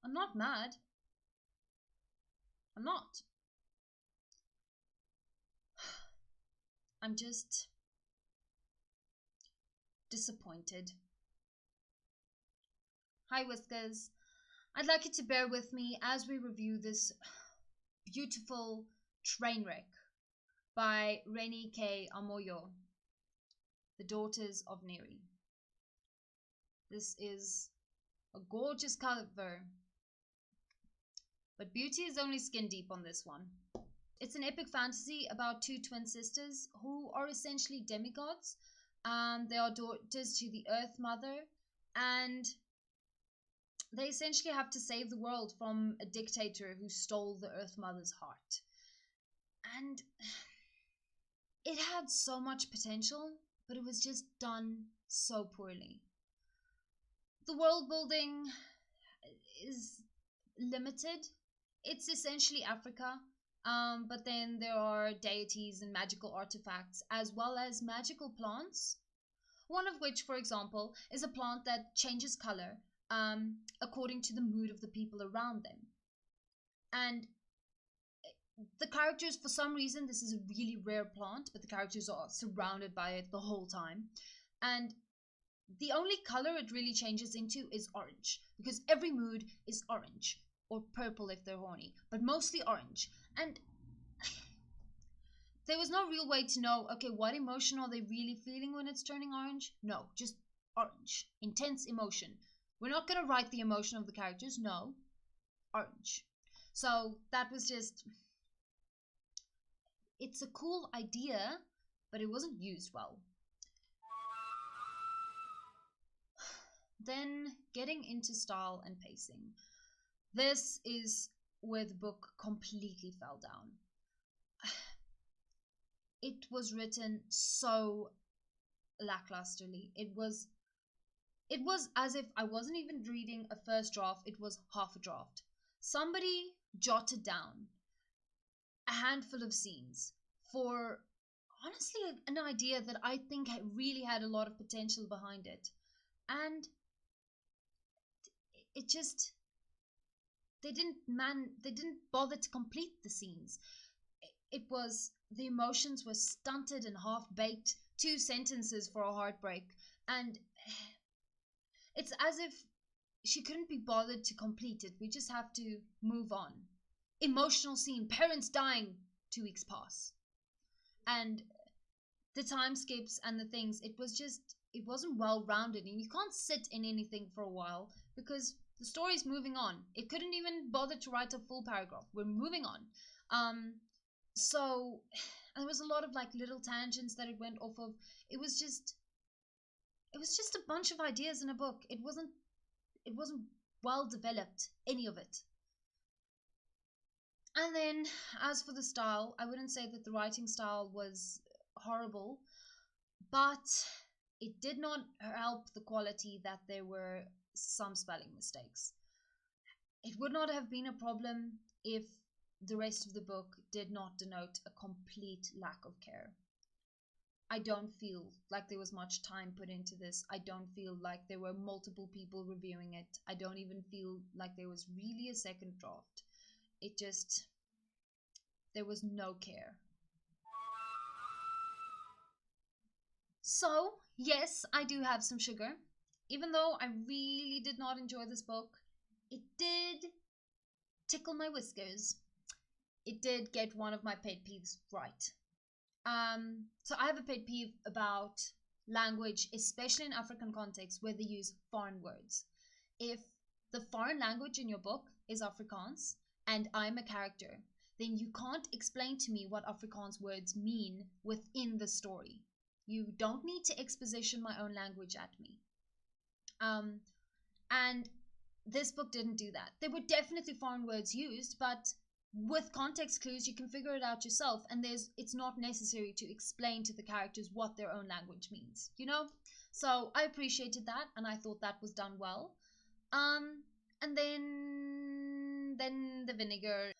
I'm not mad. I'm not. I'm just disappointed. Hi, Whiskers. I'd like you to bear with me as we review this beautiful train wreck by Reni K. Amoyo, The Daughters of Neri. This is a gorgeous cover, but beauty is only skin deep on this one. It's an epic fantasy about two twin sisters who are essentially demigods. They are daughters to the Earth Mother, and they essentially have to save the world from a dictator who stole the Earth Mother's heart. And it had so much potential, but it was just done so poorly. The world building is limited. It's essentially Africa, but then there are deities and magical artifacts, as well as magical plants. One of which, for example, is a plant that changes color according to the mood of the people around them. And the characters, for some reason, this is a really rare plant, but the characters are surrounded by it the whole time. And the only color it really changes into is orange, because every mood is orange, or purple if they're horny, but mostly orange. And there was no real way to know, okay, what emotion are they really feeling when it's turning orange? No, just orange. Intense emotion. We're not going to write the emotion of the characters, no. Orange. So that was just... It's a cool idea, but it wasn't used well. Then getting into style and pacing. This is where the book completely fell down. It was written so lacklusterly. It was as if I wasn't even reading a first draft, it was half a draft. Somebody jotted down a handful of scenes for honestly an idea that I think really had a lot of potential behind it. And it just they didn't bother to complete the scenes. It was the emotions were stunted and half baked, two sentences for a heartbreak, and it's as if she couldn't be bothered to complete it. We just have to move on. Emotional scene, parents dying, 2 weeks pass. And the time skips and the things, it wasn't well rounded, and you can't sit in anything for a while because the story's moving on. It couldn't even bother to write a full paragraph. We're moving on. So there was a lot of like little tangents that it went off of. It was just a bunch of ideas in a book. It wasn't well developed, any of it. And then as for the style, I wouldn't say that the writing style was horrible, but it did not help the quality that there were some spelling mistakes. It would not have been a problem if the rest of the book did not denote a complete lack of care. I don't feel like there was much time put into this. I don't feel like there were multiple people reviewing it. I don't even feel like there was really a second draft. There was no care. So, yes, I do have some sugar. Even though I really did not enjoy this book, it did tickle my whiskers. It did get one of my pet peeves right. So I have a pet peeve about language, especially in African contexts where they use foreign words. If the foreign language in your book is Afrikaans and I'm a character, then you can't explain to me what Afrikaans words mean within the story. You don't need to exposition my own language at me. And this book didn't do that. There were definitely foreign words used, but with context clues you can figure it out yourself, and it's not necessary to explain to the characters what their own language means, so I appreciated that, and I thought that was done well. And then the vinegar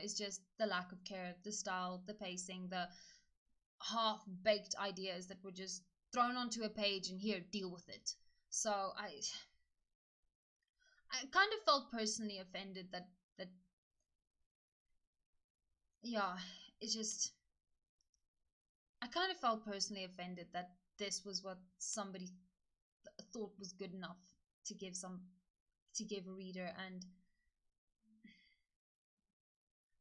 is just the lack of care, the style, the pacing, the half-baked ideas that were just thrown onto a page and here, deal with it. So I kind of felt personally offended that yeah, it's just I kind of felt personally offended that this was what somebody thought was good enough to give a reader, and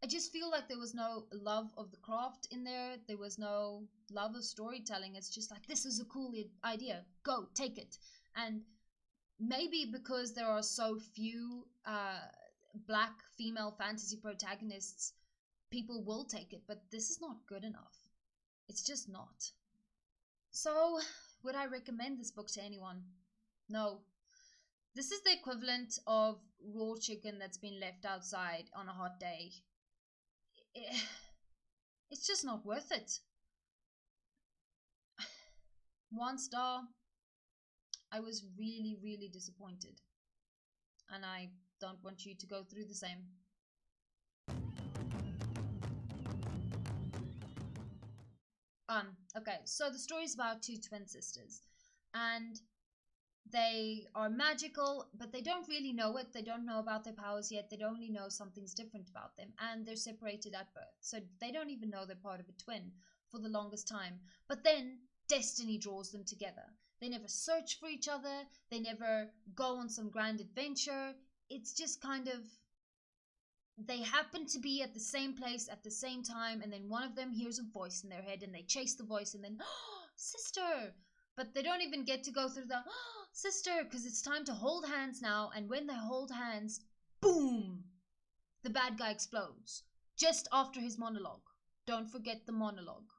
I just feel like there was no love of the craft in there. There was no love of storytelling. It's just like, this is a cool idea. Go, take it. And maybe because there are so few black female fantasy protagonists, people will take it, but this is not good enough. It's just not. So, would I recommend this book to anyone? No. This is the equivalent of raw chicken that's been left outside on a hot day. It's just not worth it. 1 star. I was really, really disappointed. And I don't want you to go through the same. Okay, so the story is about two twin sisters. And they are magical, but they don't really know it. They don't know about their powers yet. They only know something's different about them. And they're separated at birth. So they don't even know they're part of a twin for the longest time. But then destiny draws them together. They never search for each other. They never go on some grand adventure. It's just kind of, they happen to be at the same place at the same time, and then one of them hears a voice in their head and they chase the voice, and then, oh, sister! But they don't even get to go through the, oh, sister, because it's time to hold hands now. And when they hold hands, boom! The bad guy explodes. Just after his monologue. Don't forget the monologue.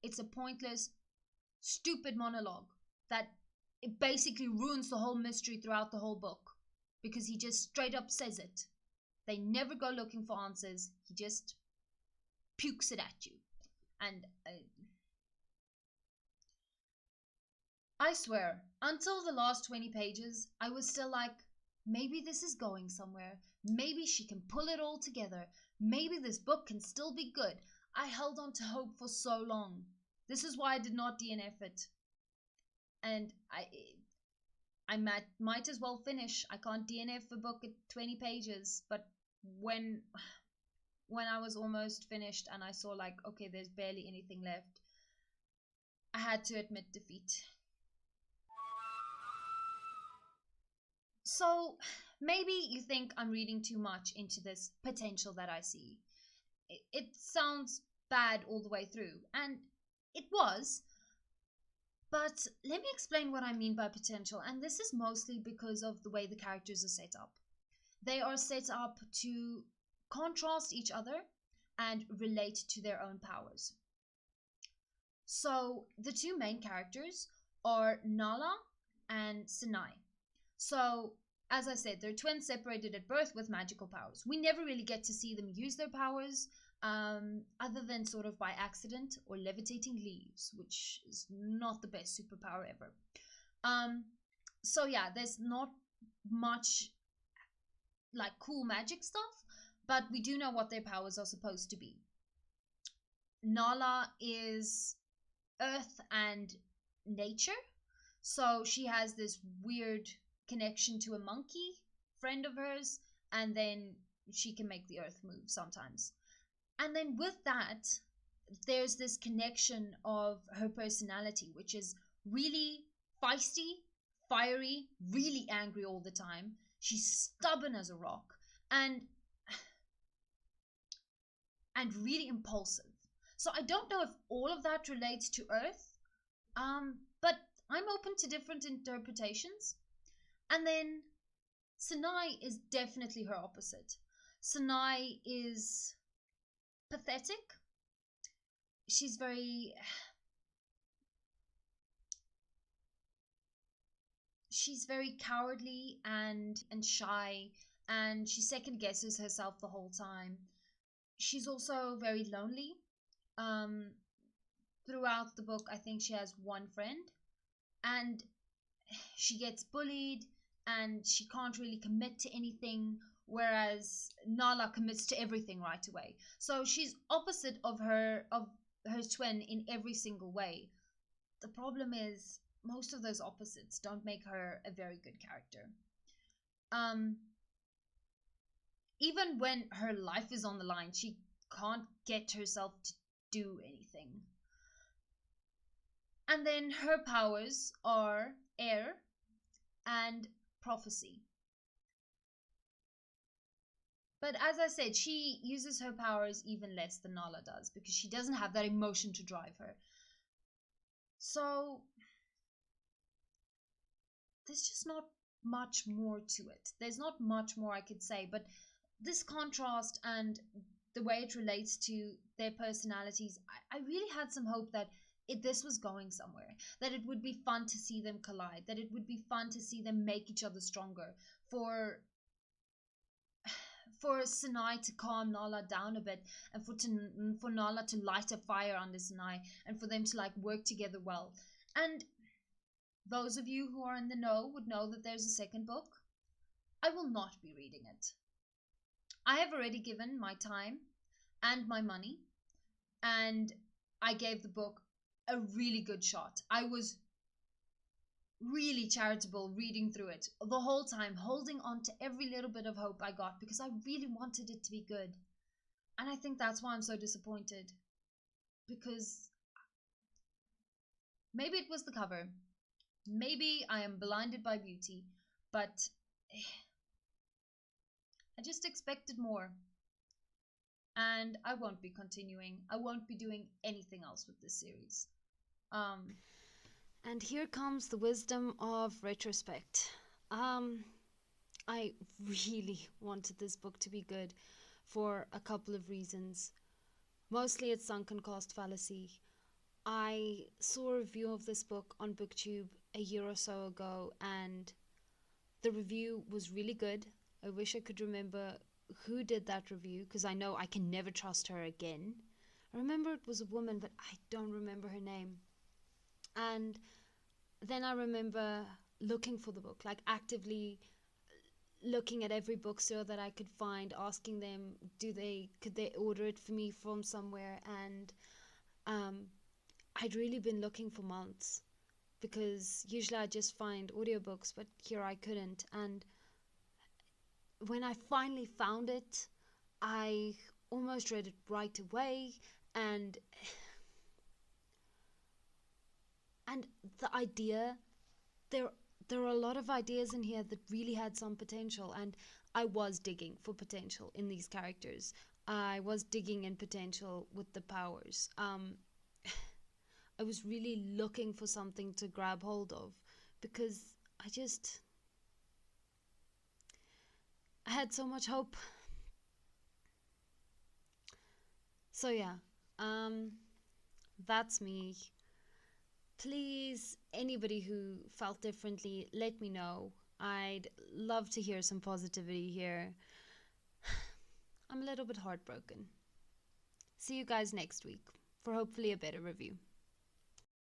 It's a pointless, stupid monologue that it basically ruins the whole mystery throughout the whole book. Because he just straight up says it. They never go looking for answers. He just pukes it at you. And I swear, until the last 20 pages, I was still like, maybe this is going somewhere. Maybe she can pull it all together. Maybe this book can still be good. I held on to hope for so long. This is why I did not DNF it. And I might as well finish. I can't DNF a book at 20 pages. But when I was almost finished and I saw like, okay, there's barely anything left, I had to admit defeat. So maybe you think I'm reading too much into this potential that I see. It sounds bad all the way through, and it was. But let me explain what I mean by potential, and this is mostly because of the way the characters are set up. They are set up to contrast each other and relate to their own powers. So the two main characters are Nala and Sinai. So, as I said, they're twins separated at birth with magical powers. We never really get to see them use their powers, other than sort of by accident or levitating leaves, which is not the best superpower ever. So yeah, there's not much like cool magic stuff, but we do know what their powers are supposed to be. Nala is earth and nature, so she has this weird connection to a monkey friend of hers, and then she can make the earth move sometimes. And then with that, there's this connection of her personality, which is really feisty, fiery, really angry all the time. She's stubborn as a rock, and really impulsive. So I don't know if all of that relates to Earth, but I'm open to different interpretations. And then Sinai is definitely her opposite. Sinai is pathetic. She's very cowardly and shy, and she second guesses herself the whole time. She's also very lonely. Throughout the book, I think she has one friend, and she gets bullied and she can't really commit to anything, whereas Nala commits to everything right away. So she's opposite of her twin in every single way. The problem is most of those opposites don't make her a very good character. even when her life is on the line, she can't get herself to do anything. And then her powers are air and prophecy. But as I said, she uses her powers even less than Nala does because she doesn't have that emotion to drive her. So there's just not much more to it. There's not much more I could say, but this contrast and the way it relates to their personalities, I really had some hope that this was going somewhere, that it would be fun to see them collide, that it would be fun to see them make each other stronger, for Sinai to calm Nala down a bit, and for Nala to light a fire under Sinai, and for them to like work together well. And those of you who are in the know would know that there's a second book. I will not be reading it. I have already given my time and my money, and I gave the book a really good shot. I was really charitable reading through it the whole time, holding on to every little bit of hope I got because I really wanted it to be good. And I think that's why I'm so disappointed, because maybe it was the cover, maybe I am blinded by beauty, but I just expected more. And I won't be continuing. I won't be doing anything else with this series. And here comes the wisdom of retrospect. I really wanted this book to be good for a couple of reasons. Mostly it's sunken cost fallacy. I saw a review of this book on BookTube a year or so ago, and the review was really good. I wish I could remember who did that review, because I know I can never trust her again. I remember it was a woman, but I don't remember her name. And then I remember looking for the book, like actively looking at every bookstore that I could find, asking them could they order it for me from somewhere. And I'd really been looking for months, because usually I just find audiobooks, but here I couldn't. And when I finally found it, I almost read it right away. And the idea, there there are a lot of ideas in here that really had some potential, and I was digging for potential in these characters. I was digging in potential with the powers. I was really looking for something to grab hold of, because I had so much hope. So yeah, that's me. Please, anybody who felt differently, let me know. I'd love to hear some positivity here. I'm a little bit heartbroken. See you guys next week for hopefully a better review.